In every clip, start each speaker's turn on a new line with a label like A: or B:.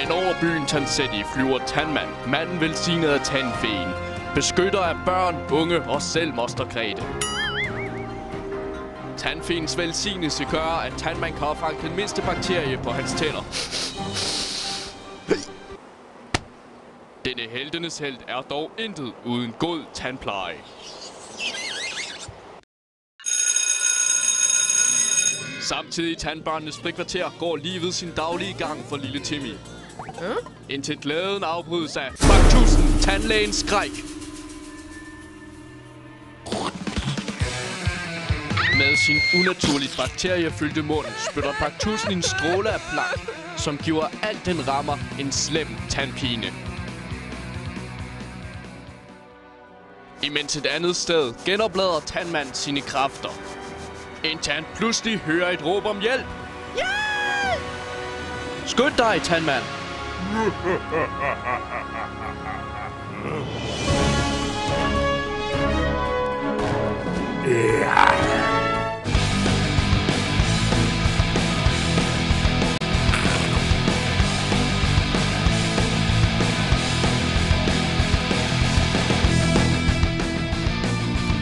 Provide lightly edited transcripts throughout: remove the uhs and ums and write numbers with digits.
A: Hen over byen Tansetti flyver Tandman, manden velsignet af tandfeen. Beskytter af børn, unge og selv moster Grete. Tandfeens velsignelse gør, at Tandman kan opfange den mindste bakterie på hans tænder. Denne heltenes helt er dog intet uden god tandpleje. Samtidig i tandbørnenes frikvarter går livet sin daglige gang for lille Timmy. Indtil glæden afbrydes af Baktusen, tandlægens skræk. Med sin unaturligt bakteriefyldte mund spytter Baktusen en stråle af plak, som giver alt den rammer en slem tandpine. Imens et andet sted genoplader Tandman sine kræfter, indtil han pludselig hører et råb om hjælp. Hjælp! Skynd dig, Tandman!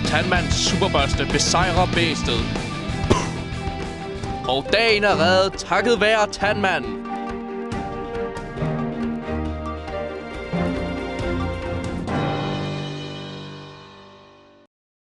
A: Tandmans superbørste besejrer bæstet. Og dagen er reddet takket være Tandman.